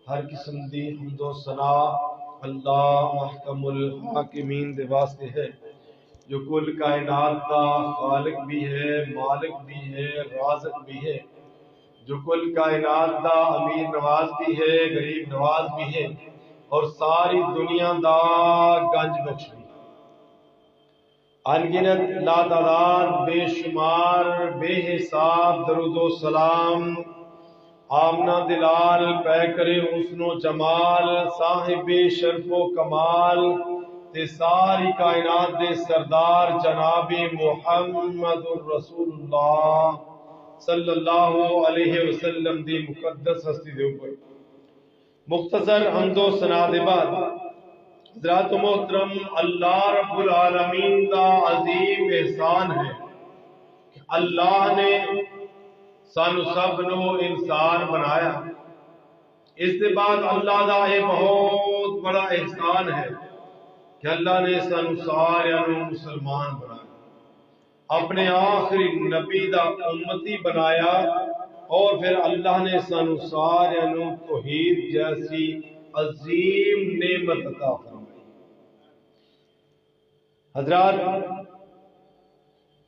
ہر قسم دی حمد و ثنا اللہ محکم الحاکمین دے واسطے ہے جو کل کائنات کا خالق بھی ہے، مالک بھی ہے، رازق بھی ہے، جو کل کائنات دا امیر نواز بھی ہے، غریب نواز بھی ہے، اور ساری دنیا دا گنج بخش بھی، انگنت لا تعداد بے شمار بے حساب درود و سلام آمنہ دلال پیکر حسن و جمال صاحب شرف و کمال تے ساری کائنات دے سردار جناب محمد رسول اللہ صلی اللہ علیہ وسلم دی مقدس ہستی دے اوپر مختصر حمد و ثنا دے بعد حضرات محترم، اللہ رب العالمین دا عظیم احسان ہے کہ اللہ نے سانو سب نو انسان بنایا۔ اس کے بعد اللہ دا یہ بہت بڑا احسان ہے کہ اللہ نے سانو سارے مسلمان بنایا، اپنے آخری نبی دا امتی بنایا، اور پھر اللہ نے سانو سارے توحید جیسی عظیم نعمت عطا فرمائی۔ حضرات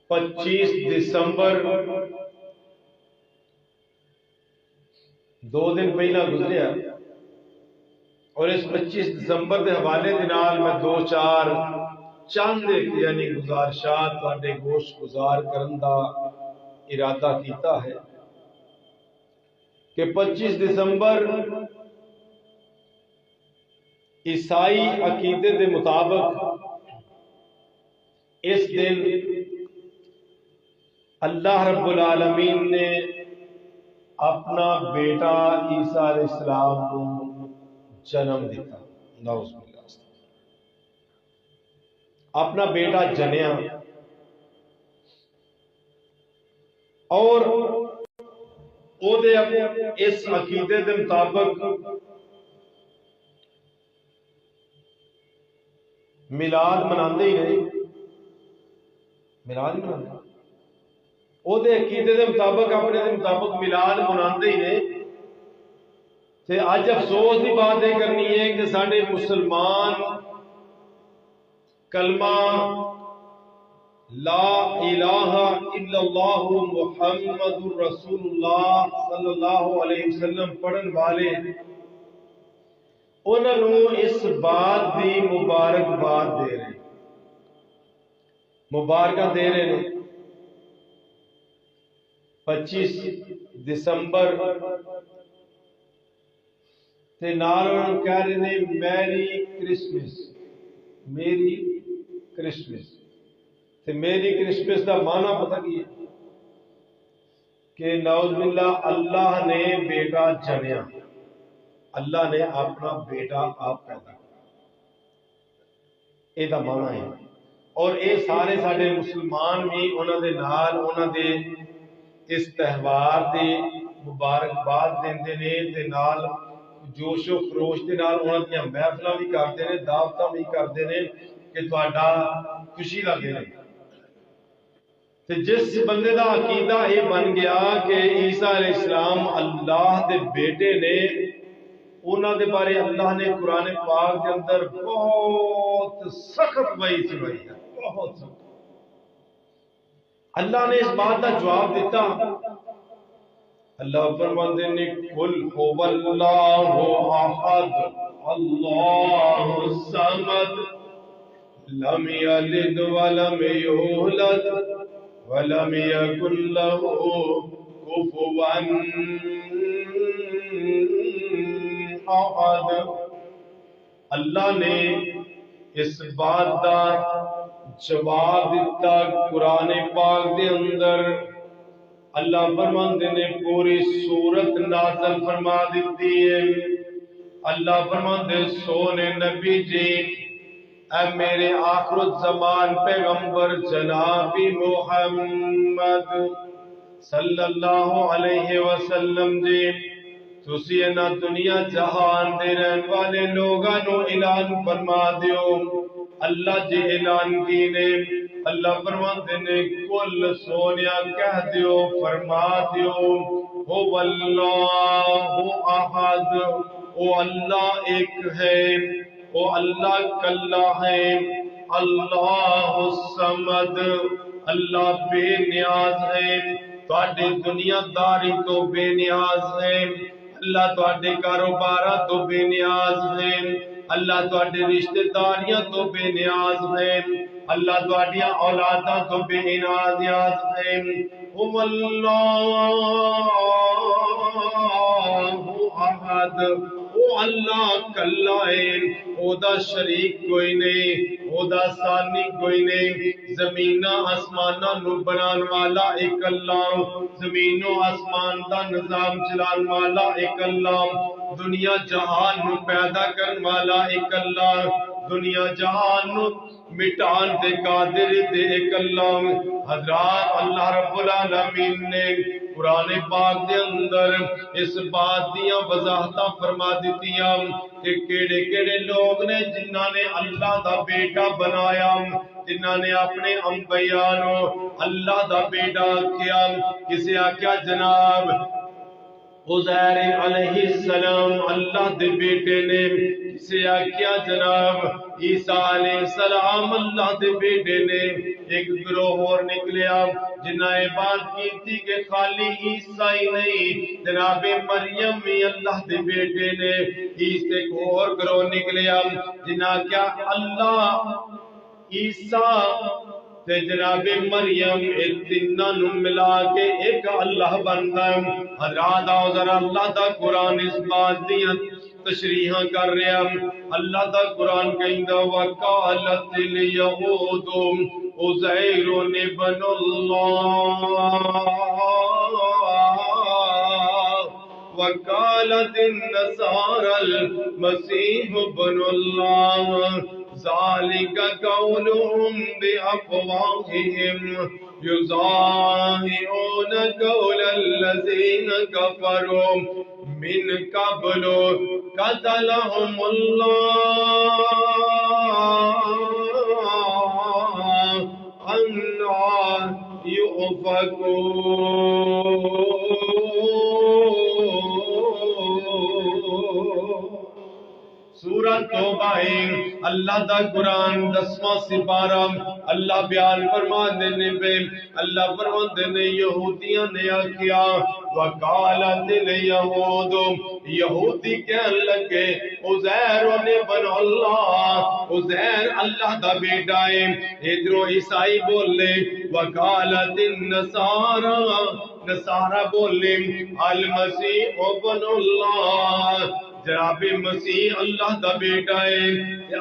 25 دسمبر 2 دن پہلا گزریا، اور اس 25 دسمبر کے حوالے کے نال میں 2-4 چند یعنی گزارشات تواڈے گوش گزار کرن دا ارادہ کیتا ہے کہ 25 دسمبر عیسائی عقیدے کے مطابق اس دن اللہ رب العالمین نے اپنا بیٹا عیسیٰ علیہ السلام کو جنم دیتا، نعوذ باللہ، اپنا بیٹا جنیا، اور اس عقیدے کے مطابق میلاد مناندے ہی نہیں، میلاد مناندے وہ عقیدے کے مطابق اپنے دے مطابق میلاد مناندے ہی نہیں۔ تے اج افسوس کی بات یہ کرنی ہے کہ سارے مسلمان کلمہ لا الہ الا اللہ محمد رسول اللہ صلی اللہ علیہ وسلم پڑھن والے انہوں اس بات دی مبارکباد دے رہے، مبارکہ دے رہے ہیں۔ 25 دسمبر تے نال کہہ رہے ہیں میری کرسمس، میری کرسمس۔ تے میری کرسمس دا معنی پتہ کی ہے کہ نعوذ باللہ اللہ نے بیٹا جنیا، اللہ نے اپنا بیٹا آپ پیدا کیا، یہ دا معنی ہے۔ اور اے سارے ساڈے مسلمان بھی انہاں دے نال انہاں دے اس تہوار دی مبارکباد دیندے نے، تے نال جوش و خروش دے نال انہاں دیاں محفلاں بھی کردے نے، دعوتاں بھی کردے نے کہ تہاڈا خوشی لگے نے۔ تے جس بندے دا عقیدہ یہ بن گیا کہ عیسیٰ علیہ السلام اللہ دے بیٹے نے، انہاں دے بارے اللہ نے قرآن پاک کے اندر بہت سخت وعید سنائی ہے، بہت سخت۔ اللہ نے اس بات کا جواب دیتا، اللہ فرماتے ہیں قل هو اللہ احد اللہ الصمد لم یلد ولم یولد ولم یکن له کفوا احد۔ اللہ نے اس بات کا جواب دیتا قرآن پاک دے اندر۔ اللہ فرماندے نے پوری سورت نازل فرما دیتی ہے۔ اللہ فرماندے سونے نبی جی، اے میرے آخر الزمان پیغمبر جناب محمد صلی اللہ علیہ وسلم جی، تسی نہ دنیا جہان دے رہن والے لوگاں نو اعلان فرما دیو۔ اللہ جی اعلان کی نے، اللہ فرماتے نے کل سونیا کہہ دیو، فرما دیو هو اللہ احد، وہ اللہ ایک ہے، وہ اللہ کلا ہے، اللہ الصمد، اللہ بے نیاز ہے، تواڈے دنیا داری تو بے نیاز ہے، اللہ تواڈے کاروباراں تو بے نیاز ہے، اللہ تواڈے رشتہ داریاں تو بے نیاز ہے، اللہ تواڈیاں اولاداں تو بے نیاز ہے، هو اللہ احد، وہ اللہ کلا ہے، او دا شریک کوئی نہیں، او دا ثانی کوئی نہیں، زمینہ آسمانہ نو بنان والا ایک اللہ، زمین و آسمان دا نظام چلان والا ایک اللہ، دنیا جہان نو پیدا کرن والا ایک اللہ، دنیا جہان نو مٹان دے قادر دے ایک اللہ۔ حضرات اللہ رب العالمین نے قرآن پاک دے اندر اس بات دیاں وضاحتاں فرما دیتیاں کہ کیڑے کیڑے لوگ نے جنہاں نے اللہ دا بیٹا بنایا، جنہاں نے اپنے انبیاء نو اللہ دا بیٹا کیا، کسے آکھیا جناب عزیر علیہ السلام اللہ دے بیٹے نے، کسے آکھیا جناب عیسیٰ علیہ السلام اللہ دے بیٹے نے، ایک گروہ اور نکلیا جنہاں یہ بات کی تھی کہ خالی عیسیٰ ہی نہیں، جناب مریم بھی اللہ دے بیٹے نے، عیسیٰ کو اور گروہ نکلیا جنہاں کیا اللہ عیسیٰ تے جناب مریم تیناں نو ملا کے ایک اللہ بندا ہے۔ حضرات آؤ ذرا اللہ دا قرآن اس بات دیاں تشریحاں کر رہا، اللہ دا قرآن کہندا وقالت الیہود عزیر ابن اللہ وقالت النصارى المسیح ابن اللہ ذالک قولهم بأفواہہم یضاہئون قول الذین کفروا من قبل قتلهم اللہ انا یؤفکون۔ سورہ توبہ ہے، اللہ دا قرآن 10واں سپارہ، اللہ بیان فرما دینے پہ اللہ فرما دینے یہودیاں نے آکھیا وقالت الیہود، یہودی کہنے لگے عزیر ابن اللہ، عزیر اللہ دا بیٹا ہے، ادھروں عیسائی بولے وقالت النصارى، نصارہ بولے المسیح ابن اللہ، جناب مسیح اللہ دا بیٹا ہے۔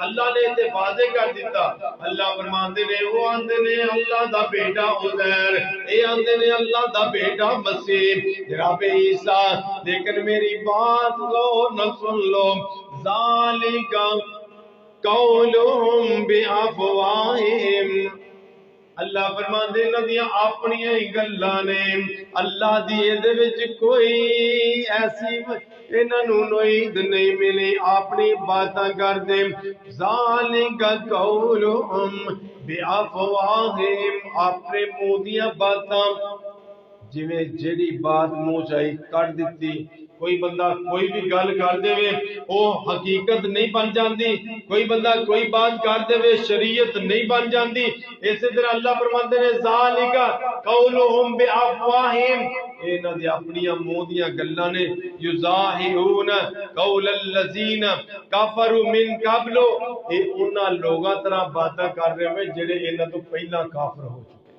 اللہ نے تے واضح کر دیتا، اللہ فرماندے نے وہ آندے نے اللہ دا بیٹا عزیر، اے آندے نے اللہ دا بیٹا مسیح جناب عیسیٰ، لیکن میری بات غور نہ سن لو، ذالک قولہم بافواہہم، اللہ فرماندے ندیاں اپنی ہی گلاں نے، اللہ دی دے وچ کوئی ایسی انہاں نوں نوید نہیں ملی، اپنی باتاں کر دے، ذالک قولہم بافواہہم، اپنے منہ دیاں باتاں، جویں جیڑی بات منہ چاہی کر دیتی، کوئی بندہ کوئی بھی گل کر دے او حقیقت نہیں بن جاندی، کوئی بندہ کوئی بات کر دے شریعت نہیں بن جاندی۔ اسی طرح اللہ فرماندے نے ذالک قولہم بافواہہم، انہاں دی اپنی منہ دیاں گلاں نے، یضاہئون قول الذین کفروا من قبل، اے انہاں لوگاں طرح باتاں کر رہے ہیں جڑے انہاں تو پہلا کافر ہو چکے،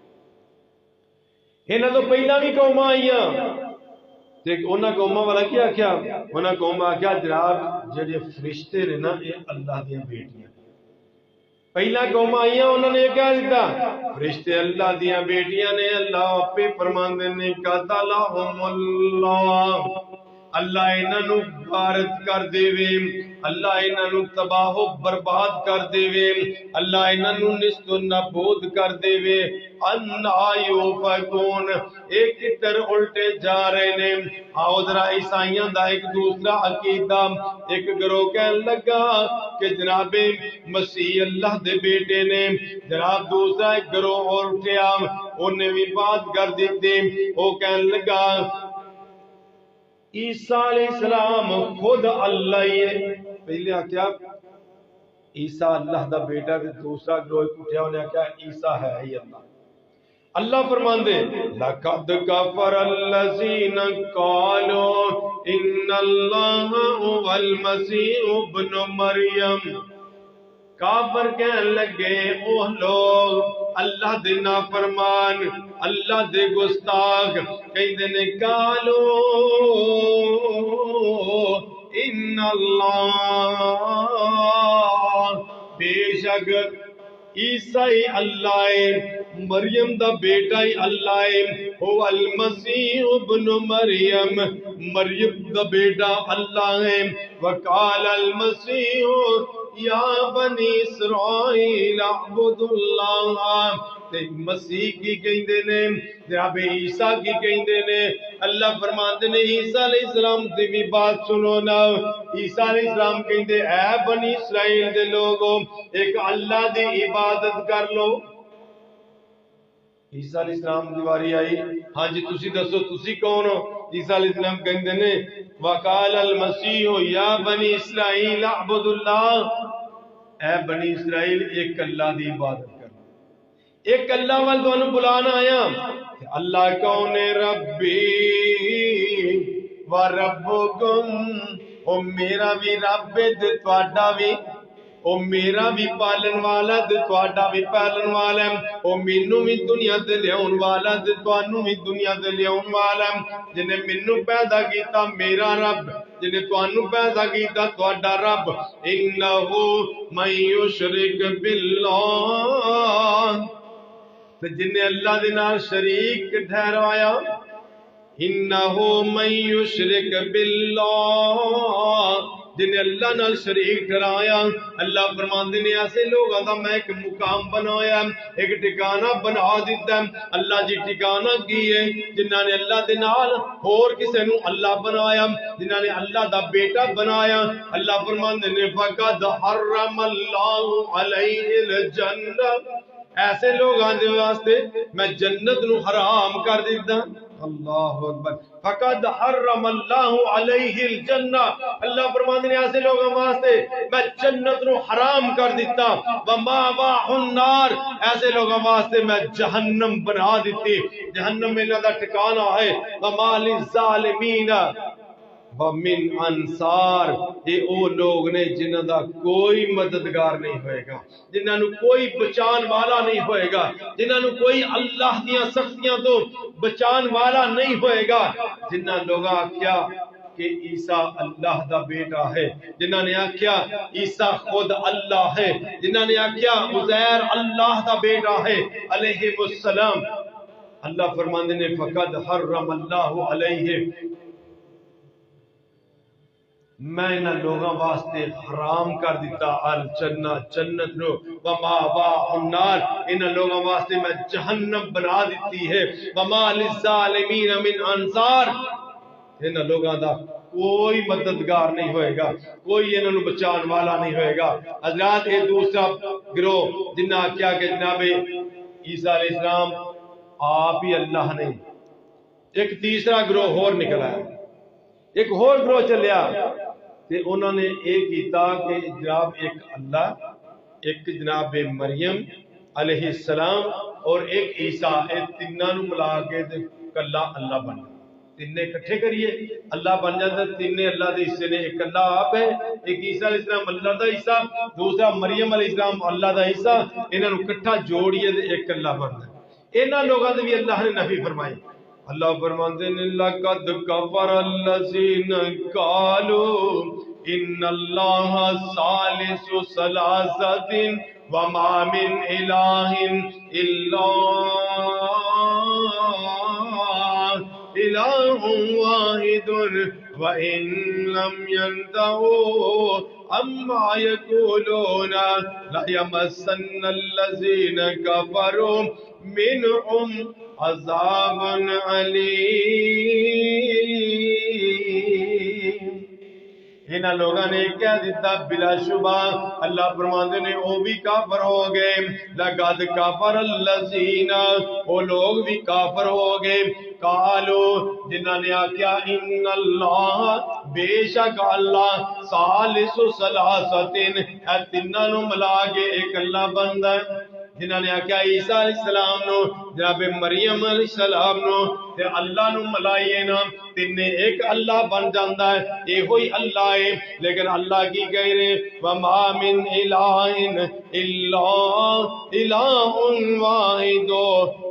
انہاں تو پہلا بھی قوماں آئیاں، انہاں قوماں والا کیا کیا، انہاں قوماں کیا جناب جڑے فرشتے نے نا یہ اللہ دیاں بیٹیاں، پہلا قوماں آئیاں انہوں نے کیا دیتا فرشتے اللہ دیاں بیٹیاں نے، اللہ اپے فرماندے نے قتلہم اللہ، اللہ انہاں نو غارت کر دے وے، اللہ انہاں نو تباہ و برباد کر دے وے، اللہ انہاں نو نیست و نابود کر دے وے، انا یوفکون، ایک طر الٹے جا رہے نے۔ آؤ ذرا عیسائیاں دا ایک دوسرا عقیدہ، ایک گروہ کہنے لگا کہ جناب مسیح اللہ دے بیٹے نے، جناب دوسرا ایک گروہ اور اٹھیا، انہیں بھی بات کر دیتے، وہ کہنے لگا عیسیٰ علیہ السلام خود اللہ ہی ہے. پہلے کیا عیسیٰ اللہ دا بیٹا ہے، دوسرا گروہ اٹھیا انہیں کیا عیسیٰ ہے ہی اللہ. اللہ فرماندے لَقَدْ كَفَرَ الَّذِينَ قَالُوا إِنَّ اللَّهَ هُوَ الْمَسِيحُ ابْنُ مَرْيَمَ. کافر کہنے لگے وہ لوگ اللہ دے نافرمان، اللہ دے گستاخ کہندے نے قالو ان اللہ، بے شک عیسیٰ اللہ ہے، مریم دا بیٹا ہی اللہ ہے، هو المسیح ابن مریم، مریم دا بیٹا اللہ ہے. وقال المسیح یا بنی اسرائیل اعبدوا اللہ. مسیح کی کہندے نے، جناب عیسیٰ کی کہندے نے. اللہ فرماتے نے عیسیٰ علیہ السلام دی بھی بات سنو نا. عیسیٰ علیہ السلام کہندے اے بنی اسرائیل دے لوگوں ایک اللہ دی عبادت کر لو. عیسیٰ علیہ السلام دی واری آئی، ہاں جی تسی دسو تسی کون ہو؟ عیسیٰ علیہ السلام کہندے نے وقال المسیح یا بنی اسرائیل اعبدوا اللہ. اے بنی اسرائیل ایک اللہ دی عبادت کر، ایک اللہ وال تانوں بلانا آیا. اللہ کون ہے؟ ربی و ربکم، او میرا بھی رب ہے تے تہاڈا بھی، او میرا بھی پالن والا تے تہاڈا بھی پالن والا ہے، او مینوں بھی دنیا تے لیاون والا تے تانوں بھی دنیا تے لیاون والا ہے. جن نے مینوں پیدا کیتا میرا رب، جن نے تانوں پیدا کیتا تہاڈا رب. انہ من یشرک باللہ، تے جن نے اللہ دے نال شریک ٹھہرایا. انہو من یشرک باللہ، جن نے اللہ نال شریک ٹھہرایا. اللہ فرماندے نے ایسے لوگاں دا میں ایک مقام بنایا، ایک ٹھکانہ بنا دیتا. اللہ جی ٹھکانہ کی ہے جنہاں نے اللہ دے نال اور کسے نو اللہ بنایا، جنہاں نے اللہ دا بیٹا بنایا. اللہ فرماندے نے فقد حرم اللہ علیہ الجنہ، ایسے لوگاں دے واسطے میں جنت نو حرام کر دیتا. اللہ اکبر. فقد حرم اللہ علیہ الجنہ، اللہ فرماندے نے ایسے لوگوں واسطے میں جنت نو حرام کر دیتا. ومأواہ النار، ایسے لوگوں واسطے میں جہنم بنا دیتی، جہنم میں انہاں دا ٹھکانہ ہے. وما للظالمین ومن انصار، یہ او لوگ نے جنہاں دا کوئی مددگار نہیں ہوئے گا، جنہاں نو کوئی بچان والا نہیں ہوئے گا، جنہاں نو کوئی اللہ دیاں سختیاں تو بچان والا نہیں ہوئے گا. جنہاں لوگاں آکھیا کہ عیسیٰ اللہ دا بیٹا ہے، جنہاں نے آکھیا عیسیٰ خود اللہ ہے، جنہاں نے آکھیا عزیر اللہ دا بیٹا ہے علیہ السلام. اللہ فرماندے نے فقد حرم اللہ علیہ، میں انہاں لوگاں واسطے حرام کر دیتا الجنہ، جنت نو. ومأواہ النار، انہاں لوگاں واسطے میں جہنم بنا دیتی ہے. وما للظالمین من انصار، انہاں لوگاں دا کوئی مددگار نہیں ہوئے گا، کوئی انہاں نو بچان والا نہیں ہوئے گا. حضرات یہ دوسرا گروہ جنہاں کیا کہ جناب عیسیٰ علیہ السلام آپ ہی اللہ نہیں. ایک تیسرا گروہ اور نکلا ہے، ایک اور گروہ چلیا تے انہوں نے ایک کیتا کہ جناب ایک اللہ، ایک جناب مریم علیہ السلام اور ایک عیسیٰ، ایک تینوں نو ملا کے تے کلا اللہ بن جائے. تینے اکٹھے کریے اللہ بن جاتا. تینے اللہ دے حصے نے، ایک اللہ آپ ہے، ایک عیسیٰ علیہ السلام اللہ دا حصہ، دوسرا مریم علیہ السلام اللہ دا حصہ. انہاں نو اکٹھا جوڑیے تے ایک اللہ بن جائے. انہاں لوگاں دے بھی اللہ نے نفی فرمائی. اللہ فرماتے ہیں لَقَدْ كَفَرَ الَّذِينَ قَالُوا إِنَّ اللَّهَ ثَالِثُ ثَلَاثَةٍ وَمَا مِنْ إِلَٰهٍ إِلَّا إِلَٰهٌ وَاحِدٌ وَإِن لَّمْ يَنْتَهُوا عَمَّا يَقُولُونَ لَيَمَسَّنَّ الَّذِينَ كَفَرُوا مِنْهُمْ عذاب علیم. انہاں لوگاں نے کہہ دیتا بلا شبہ اللہ فرماندے نے او بھی کافر ہو گئے لقد کفر الذین وہ لوگ بھی کافر ہو گئے قالو جنہاں نے آکیا ان اللہ بے شک اللہ ثالث ثلاثتین اے تیناں نو ملا کے ایک اللہ بندا ہے جنہاں نے آکیا عیسیٰ علیہ السلام نو جناب مریم علیہ السلام نو تے اللہ نو ملائیے نا تینے ایک اللہ بن جاندا ہے اے ہوئی اللہ ہے لیکن اللہ کی کہہ رہے وما من الہ الا الہ واحد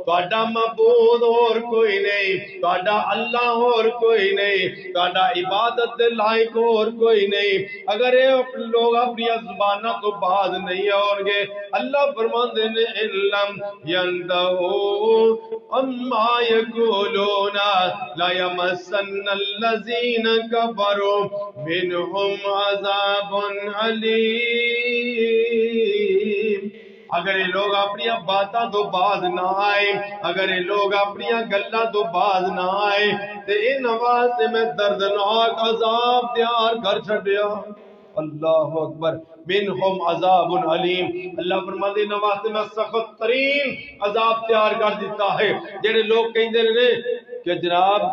تہاڈا معبود اور کوئی نہیں تہاڈا اللہ اور کوئی نہیں تہاڈا عبادت دے لائق اور کوئی نہیں اگر یہ لوگ اپنی زبانوں تو باز نہیں ہون گے اللہ فرماندے نے علم ينتهوا عما يقولون لا يمسن الذين كفروا منهم عذاب عليم اگر یہ لوگ اپنی باتاں تو باز نہ آئے اگر یہ لوگ اپنی گلاں تو باز نہ آئے تے ان واسطے میں دردناک عذاب تیار کر چھڈیا اللہ اکبر منہم عذاب علیم اللہ فرماتے ہیں واسطے میں سخت ترین عذاب تیار کر دیتا ہے جڑے لوگ کہندے نے کہ جناب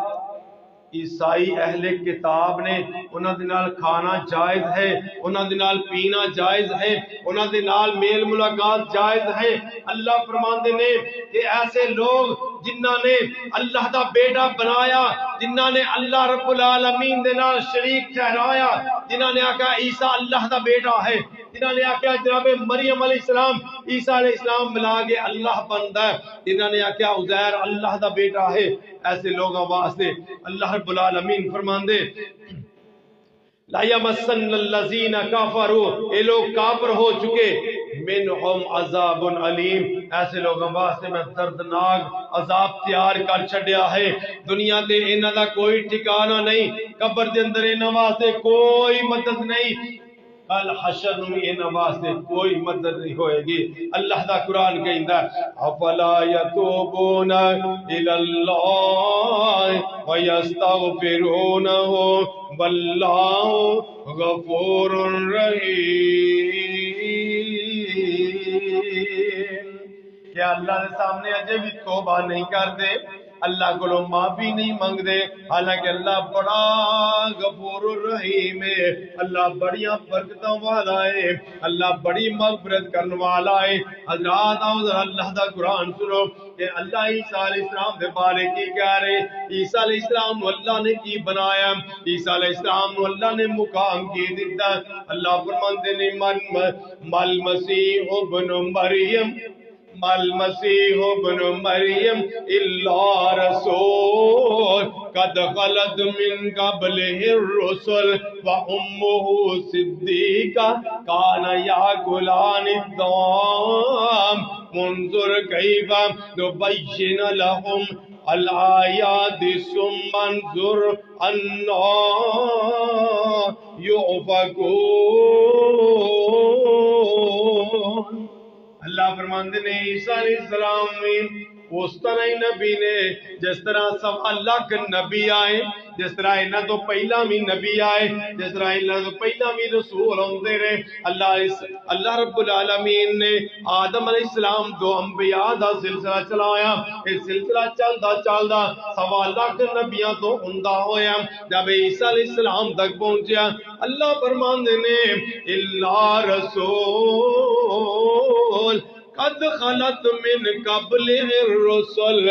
عیسائی اہل کتاب نے انہاں دے نال کھانا جائز ہے انہاں دے نال پینا جائز ہے انہاں دے نال میل ملاقات جائز ہے اللہ فرماندے نے کہ ایسے لوگ جنہاں نے اللہ دا بیٹا بنایا جنہاں نے اللہ رب العالمین دے نال شریک ٹھہرایا جنہاں نے آکھا عیسیٰ اللہ دا بیٹا ہے جنہاں نے آکھا جناب مریم علیہ السلام عیسیٰ علیہ السلام ملا کے اللہ بندا ہے جنہاں نے آکھا عزیر اللہ دا بیٹا ہے ایسے لوگوں واسطے اللہ رب العالمین فرماندے لا یمسن الذین کفروا اے لوگ کافر ہو چکے منہم عذاب علیم ایسے لوگوں واسطے میں دردناک عذاب تیار کر چھڈیا ہے دنیا تے انہاں دا کوئی ٹھکانہ نہیں قبر دے اندر انہاں واسطے کوئی مدد نہیں کل حشر میں انہاں واسطے کوئی مدد نہیں ہوئے گی اللہ دا قرآن کہندا افلا یتوبون الی اللہ ویستغفرونہ واللہ غفور رحیم کیا اللہ کے سامنے اجے بھی توبہ نہیں کر دے اللہ کو معافی نہیں مانگ دے حالانکہ اللہ بڑا غفور الرحیم ہے اللہ بڑیاں برکتوں والا ہے اللہ بڑی مغفرت کرنے والا ہے حضرات اللہ دا قرآن سنو کہ اللہ عیسیٰ علیہ السلام دے بارے کی کہہ رہے عیسیٰ علیہ السلام کو اللہ نے کی بنایا عیسیٰ علیہ السلام کو اللہ نے مقام کی دیتا اللہ فرماندے نے مل مسیح ابن مریم مل مسیح ابن مریم الا رسول قد خلت من قبله الرسل وامه صدیقہ کان یاکلان الطعام منظر کیف نبین لهم الآیات ثم انظر انا یؤفکون اللہ فرماندے نے عیسیٰ علیہ السلام میں اس طرح ہی نبی نے جس طرح سوا لاکھ نبی آئے جس طرح انہاں تو پہلا بھی نبی آئے جس طرح انہاں تو پہلا بھی رسول ہوندے رہے اللہ رب العالمین نے آدم علیہ السلام دو انبیاء دا سلسلہ چلایا یہ سلسلہ چلدا چلدا سوا لاکھ نبیاں تو ہوندا ہویا جب عیسیٰ علیہ السلام تک پہنچیا اللہ فرماندے نے الا رسول قد خلت من قبل الرسل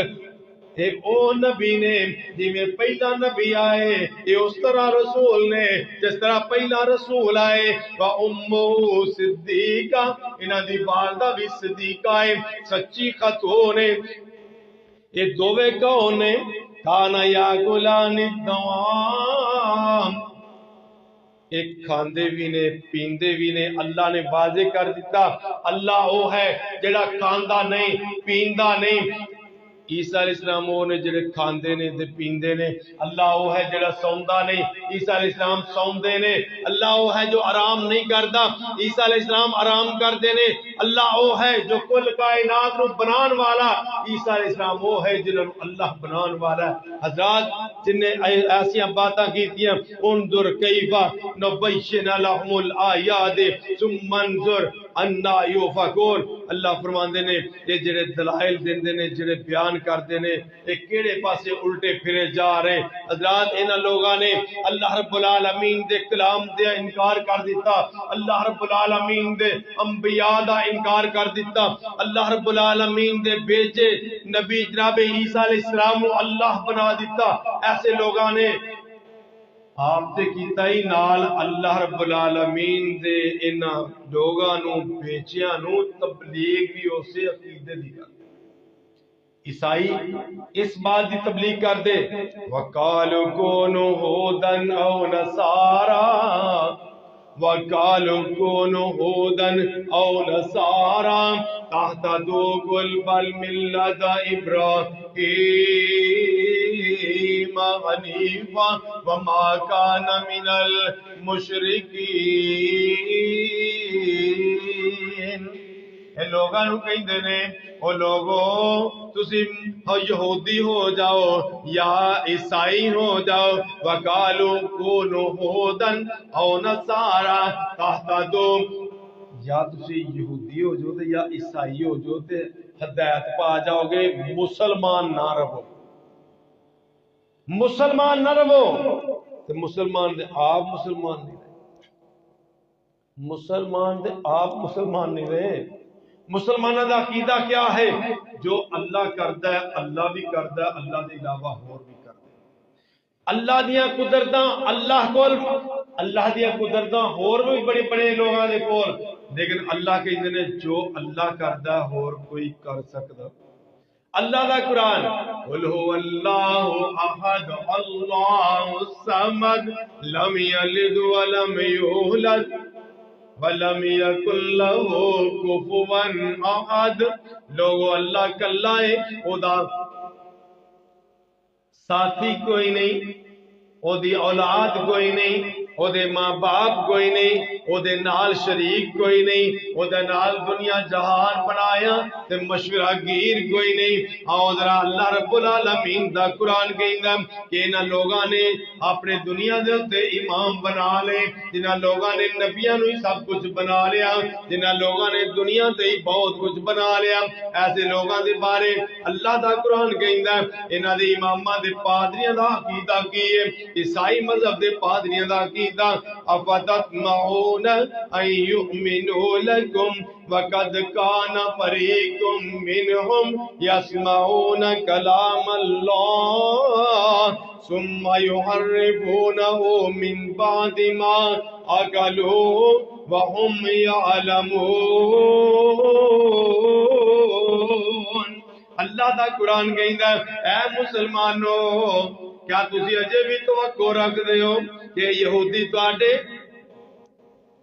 اے او نبی نے جی میں پہلا نبی آئے یہ اس طرح رسول نے جس طرح پہلا رسول آئے وَأُمُّهُ صدیقہ انہاں دی والدہ بھی صدیقہ ہے سچی خاتون ہے یہ دووے کون نے کانا یاکلان الطعام ایک کھاندے بھی نے پیندے بھی نے اللہ نے واضح کر دیتا اللہ وہ ہے جڑا کھاندا نہیں پیندا نہیں عیسیٰ علیہ السلام وہ نے جڑے کھاندے نے تے پیندے نے، اللہ وہ ہے جڑا سوندا نہیں، عیسیٰ علیہ السلام سوندے نے، اللہ وہ ہے جو آرام نہیں کردا، عیسیٰ علیہ السلام آرام کردے نے، اللہ وہ ہے جو کل کائنات نو بنان والا، عیسیٰ علیہ السلام وہ ہے جنہوں اللہ بنان والا ہے۔ حضرات جن نے ایسی باتاں کیتیاں، انظر کیفا نبین لهم الآیات ثم انظر انا یؤفکون، اللہ فرماندے نے یہ جڑے دلائل دیندے نے، جڑے بیان کردے نے، یہ کیڑے پاسے الٹے پھرے جا رہے۔ حضرات انہاں لوگاں نے اللہ رب العالمین دے کلام دے انکار کر دیتا، اللہ رب العالمین دے انبیاء دا انکار کر دیتا، اللہ رب العالمین دے بھیجے نبی جناب عیسیٰ علیہ السلام کو اللہ بنا دیتا۔ ایسے لوگاں نے آپ تے کیتا ہی نال اللہ رب العالمین دے انہاں لوگاں نو بیچیاں نو تبلیغ بھی اسے عقیدے دی کر، عیسائی اس بات دی تبلیغ کر دے وَقَالُوا كُونُوا هُودًا أَوْ نَصَارَىٰ وَقَالُوا كُونُوا هُودًا أَوْ نَصَارَىٰ تَهْتَدُوا قُلْ بَلْ مِلَّةَ إِبْرَاهِيمَ حَنِيفًا وَمَا كَانَ مِنَ الْمُشْرِكِينَ۔ اے لوگاں نو کہندے نے او لوگو تسی یہودی ہو جاؤ یا عیسائی ہو جاؤ، وَقَالُوا كُونُوا هُودًا أَوْ نَصَارَىٰ تَهْتَدُوا، یا تسی یہودی ہو جو تے یا عیسائی ہو جو تے ہدایت پا جاؤ گے، مسلمان نہ رہو، مسلمان نہ رہو۔ تے مسلمان دے آپ مسلمان نہیں رہے، مسلمان دے آپ مسلمان نہیں رہے۔ مسلمانہ دا عقیدہ کیا ہے؟ جو اللہ کردا ہے اللہ بھی کردا ہے، اللہ دے علاوہ اور بھی کردا ہے۔ اللہ دیاں قدرتاں اللہ کول، اللہ دیاں قدرتاں اور بھی بڑے بڑے لوگاں دے کول، لیکن اللہ کہندے نے جو اللہ کردا ہے اور کوئی کر سکدا۔ اللہ دا قرآن قل هو اللہ احد اللہ الصمد لم یلد ولم یولد وَلَمْ يَكُنْ لَهُ كُفُوًا أَحَدٌ، لوگو اللہ کلا ہے، خدا ساتھی کوئی نہیں، او دی اولاد کوئی نہیں، او دے ماں باپ کوئی نہیں، او دے نال شریک کوئی نہیں، او دے نال دنیا جہان بنایا تے مشورہ گیر کوئی نہیں۔ آؤ ذرا اللہ رب العالمین دا قرآن کہندا کہ انہاں لوگاں نے اپنے دنیا دے تے امام بنا لے، جنہاں لوگاں نے نبیاں نو ہی سب کچھ بنا لیا، جنہاں لوگاں نے دنیا تے ہی بہت کچھ بنا لیا۔ ایسے لوگاں دے بارے اللہ دا قرآن کہندا انہاں دے اماماں دے پادریاں دا عقیدہ کی ہے، عیسائی مذہب دے پادریاں دا عقیدہ افتطمعون ان یؤمنوا لکم وقد کان فریق منہم یسمعون کلام اللہ ثم یحرفونہ من بعد ما عقلوہ وہم یعلمون۔ اللہ دا قرآن کہندا اے مسلمانو کیا تسی اجے بھی توقع رکھ دے ہو کہ یہودی تواڈے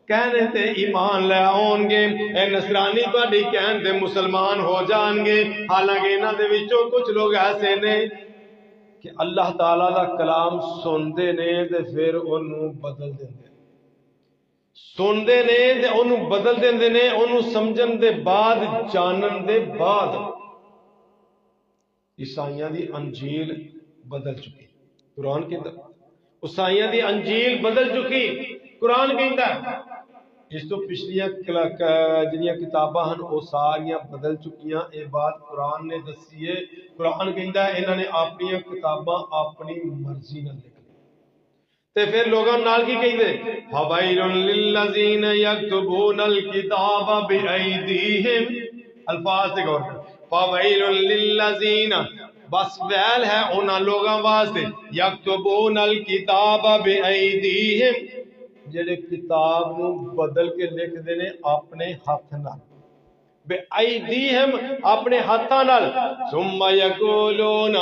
کہنے تے ایمان لے آؤن گے، اے نصرانی تواڈی کہن تے مسلمان ہو جان گے؟ حالانکہ انہاں دے وچوں کچھ لوگ ایسے نے کہ اللہ تعالیٰ دا کلام سندے نے تے پھر انہوں بدل دیندے، سندے نے تے انہوں بدل دیندے نے، انہوں سمجھن دے بعد جانن دے بعد۔ عیسائیاں دی انجیل بدل چکی، قرآن کہندا عیسائیاں دی انجیل بدل چکی، قرآن کہندا اس تو پچھلیاں جنیاں کتاباں ہن او ساریاں بدل چکیاں، اے بات قرآن نے دسی ہے۔ قرآن کہندا انہاں نے اپنی کتاباں اپنی مرضی نال لکھ لی تے پھر لوگاں نال کی کہندے فَوَيْلٌ لِّلَّذِينَ يَكْتُبُونَ الْكِتَابَ بِأَيْدِيهِمْ، الفاظ سے غور کریں، فَوَيْلٌ لِّلَّذِينَ، بس ویل ہے انہاں لوگاں واسطے یکتبون الکتاب بِأَيْدِيهِمْ جڑے کتاب نو بدل کے لکھ دینے اپنے ہاتھ نال، بِأَيْدِيهِمْ اپنے ہاتھاں نال، ثُمَّ يَقُولُونَ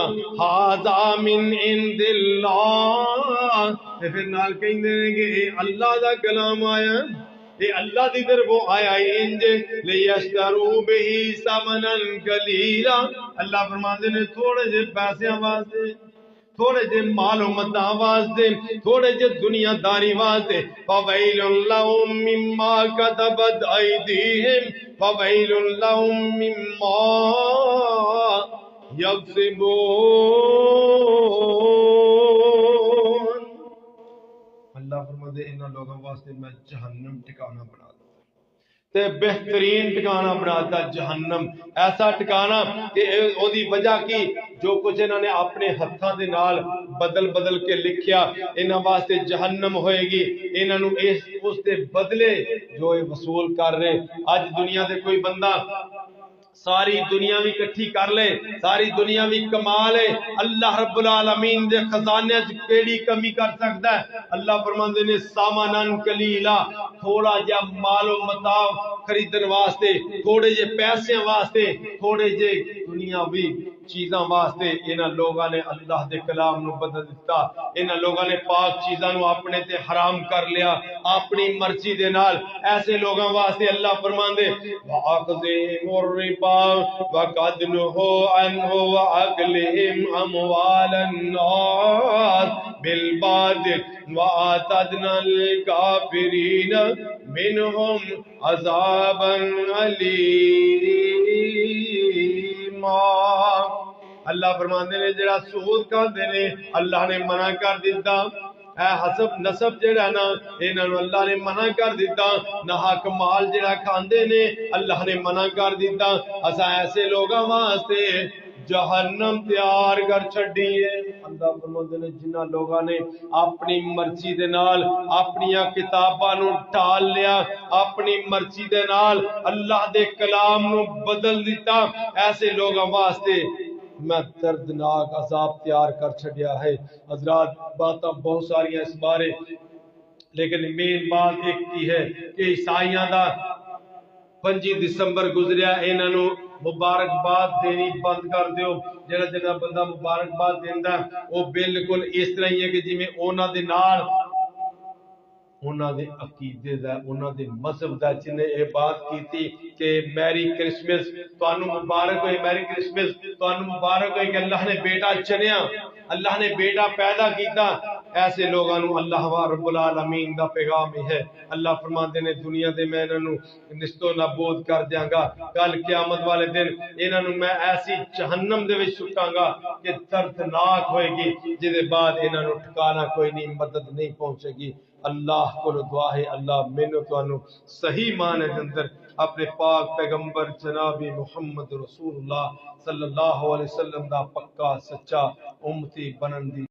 هَذَا مِنْ عِنْدِ اللَّهِ، پھر نال کہندے نے کہ اللہ دا کلام آیا، اے اللہ دی طرف وہ آیا انج لیشترو بہی ثمنن قلیلا اللہ فرماندے نے تھوڑے جے پیسے واسطے تھوڑے جے مال و متاع واسطے تھوڑے جے دنیا داری واسطے فویل لہم مما کتبت ایدیہم فویل لہم مما یکسبون اللہ فرماتے ہیں ان لوگوں واسطے میں جہنم ٹھکانہ بنا دیتا تے بہترین ٹھکانہ بناتا جہنم ایسا ٹھکانہ کہ او دی وجہ کی جو کچھ انہوں نے اپنے ہتھاں دے نال بدل بدل کے لکھیا انہاں واسطے جہنم ہوئے گی انہوں نے اس دے بدلے جو وصول کر رہے آج دنیا دے کوئی بندہ ساری دنیا بھی کٹھی کر لے ساری دنیا بھی کما لے اللہ رب العالمین دے خزانے کیڑی کمی کر سکتا ہے اللہ فرماندے نے سامانن قلیلا تھوڑا جا مال و متاع خریدن واسطے تھوڑے جے پیسے واسطے تھوڑے جے دنیاوی چیزاں واسطے انہاں لوگاں نے اللہ دے کلام نو بدل دیتا انہاں لوگاں نے پاک چیزاں نو اپنے تے حرام کر لیا اپنی مرضی دے نال ایسے لوگاں واسطے اللہ فرماندے وَأَخْذِهِمُ الرِّبَا وَقَدْ نُهُوا عَنْهُ وَأَكْلِهِمْ أَمْوَالَ النَّاسِ بِالْبَاطِلِ وَأَعْتَدْنَا لِلْكَافِرِينَ مِنْهُمْ عَذَابًا أَلِيمًا اللہ فرماندے نے جڑا سود کھاندے نے اللہ نے منع کر دیتا اے حسب نسب جڑا نا انہاں نوں اللہ نے منع کر دیتا نہ حق مال جڑا کھاندے نے اللہ نے منع کر دیتا اساں ایسے لوگاں واسطے جہنم تیار کر چھڈی ہے اللہ فرماندے نے جنہاں لوگاں نے اپنی مرضی دے نال اپنی کتاباں نوں ٹال لیا اپنی مرضی دے نال اللہ دے کلام نوں بدل دیتا ایسے لوگاں واسطے میں دردناک عذاب تیار کر چھڑیا ہے حضرات باتاں بہت ساری اس بارے لیکن مین بات ایک کی ہے کہ عیسائیاں دا 5 دسمبر گزریا انہاں نوں مبارکباد دینی بند کر دیو جڑا جڑا بندہ مبارکباد دیندا وہ بالکل اس طرح ہی ہے کہ جویں انہاں دے نال انہاں دے عقیدے دا انہاں دے مذہب دا جن نے یہ بات کیتی کہ میری کرسمس تانوں مبارک ہوئے میری کرسمس تانوں مبارک ہوئے کہ اللہ نے بیٹا چنیا اللہ نے بیٹا پیدا کیتا ایسے لوگاں نوں اللہ رب العالمین دا پیغام ہے اللہ فرماندے نے دنیا دے میں انہاں نوں نست و نابود کر دیاں گا کل قیامت والے دن انہاں نوں میں ایسی جہنم دے وچ سٹاں گا کہ دردناک ہوئے گی جے دے بعد انہاں نوں ٹھکانہ کوئی نہیں مدد نہیں پہنچے گی اللہ کو دعا ہے اللہ مینوں تانوں صحیح معنی دے اندر اپنے پاک پیغمبر جناب محمد رسول اللہ صلی اللہ علیہ وسلم دا پکا سچا امتی بنن دی